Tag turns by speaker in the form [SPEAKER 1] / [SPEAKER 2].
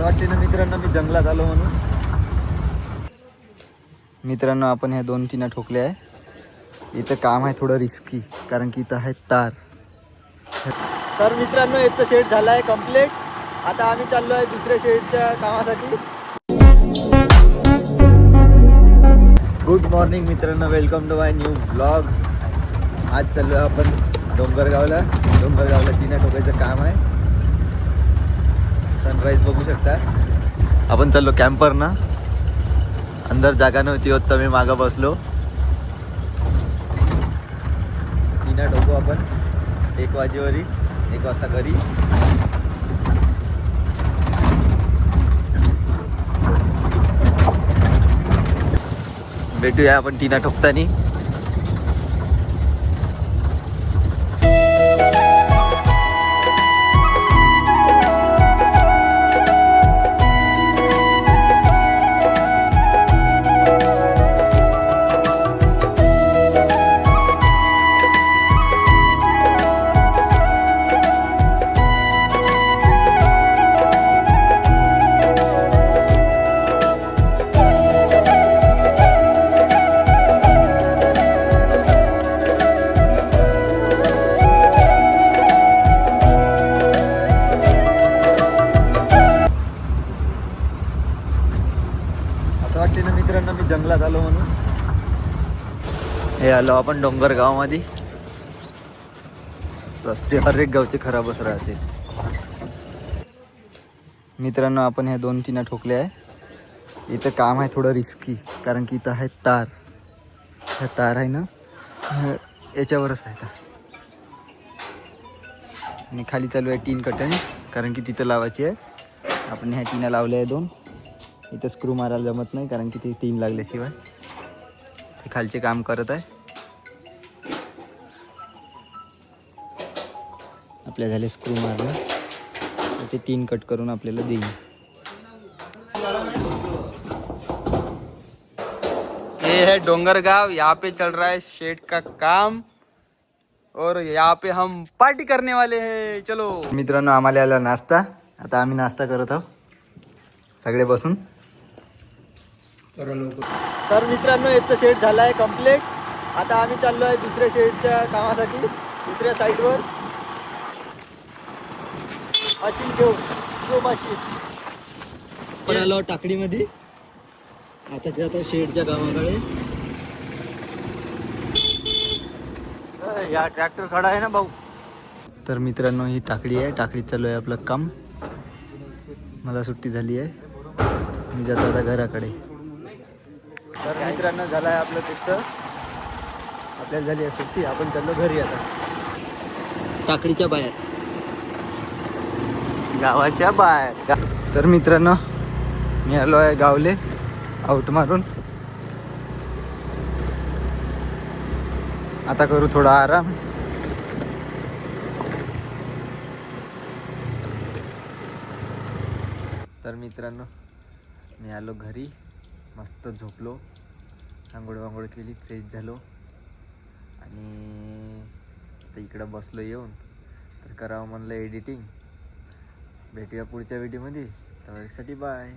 [SPEAKER 1] वाटते ना मित्रांनो, मी जंगलात आलो म्हणून. मित्रांनो, आपण ह्या 2-3 ठोकले आहे. इथं काम आहे थोडं रिस्की, कारण की इथं आहे तार. तर मित्रांनो, याचं शेड झालं आहे कम्प्लीट. आता आम्ही चाललो आहे दुसऱ्या शेडच्या कामासाठी. गुड मॉर्निंग मित्रांनो, welcome to my new blog. आज चाललो आहे आपण डोंगरगावला 3 ठोकायचं काम आहे. सनराईज बघू शकता. आपण चाललो कॅम्पर ना. अंदर जागा नव्हती होत तर मी मागं बसलो. 3 ठोकू आपण 1 वाजेवरी, 1 वाजता घरी. भेटूया आपण 3 ठोकतानी. वाटते ना मित्रांनो, मी जंगलात आलो म्हणून. हे आलो आपण डोंगरगाव मध्ये. रस्ते हर एक गावचे खराबच राहते. मित्रांनो, आपण हे 2-3 ठोकले आहे. इथं काम आहे थोडं रिस्की, कारण की इथं आहे तार. ह्या तार आहे ना, याच्यावरच आहे का. आणि खाली चालू आहे टीन कटन, कारण की तिथं लावायची आहे. आपण ह्या टीना लावल्या आहे 2. इथं स्क्रू मारायला जमत नाही, कारण की ते 3 लागल्याशिवाय. ते खालचे काम करत आहे. आपल्या झाले स्क्रू मारले, ते 3 कट करून आपल्याला देईल.
[SPEAKER 2] ये है डोंगरगांव, यहाँ पे चल रहा है शेड का काम और यहाँ पे हम पार्टी करने वाले हैं. चलो
[SPEAKER 1] मित्रांनो, आम्हाला आला नाश्ता. आता आम्ही नाश्ता करत आहोत सगळे बसून. तर मित्रांनो, याचं शेड झालं आहे कम्प्लीट. आता आम्ही चाललो आहे दुसऱ्या शेडच्या कामासाठी, दुसऱ्या साईडवर. मशीन घेऊन मशीन पण आलो टाकडीमध्ये. आता शेडच्या कामाकडे. या ट्रॅक्टर खडा आहे ना भाऊ. तर मित्रांनो, ही टाकडी आहे. टाकडीत चालू आहे आपलं काम. मला सुट्टी झाली आहे, मी जातो आता घराकडे. तर मित्रांनो, झालं आहे आपलं पिक्चर. आपल्याला झाली आहे सुट्टी, आपण चाललो घरी आता. टाकडीच्या बाहेर, गावाच्या बाहेर. तर मित्रांनो, मी आलो आहे गावले आउट मारून. आता करू थोडा आराम. तर मित्रांनो, मी आलो घरी. मस्त झोपलो, आंघोळ वांघोळ केली, फ्रेश झालो आणि आता इकडं बसलो येऊन. तर करावं म्हणलं एडिटिंग. भेटूया पुढच्या व्हिडिओमध्ये. त्यासाठी बाय.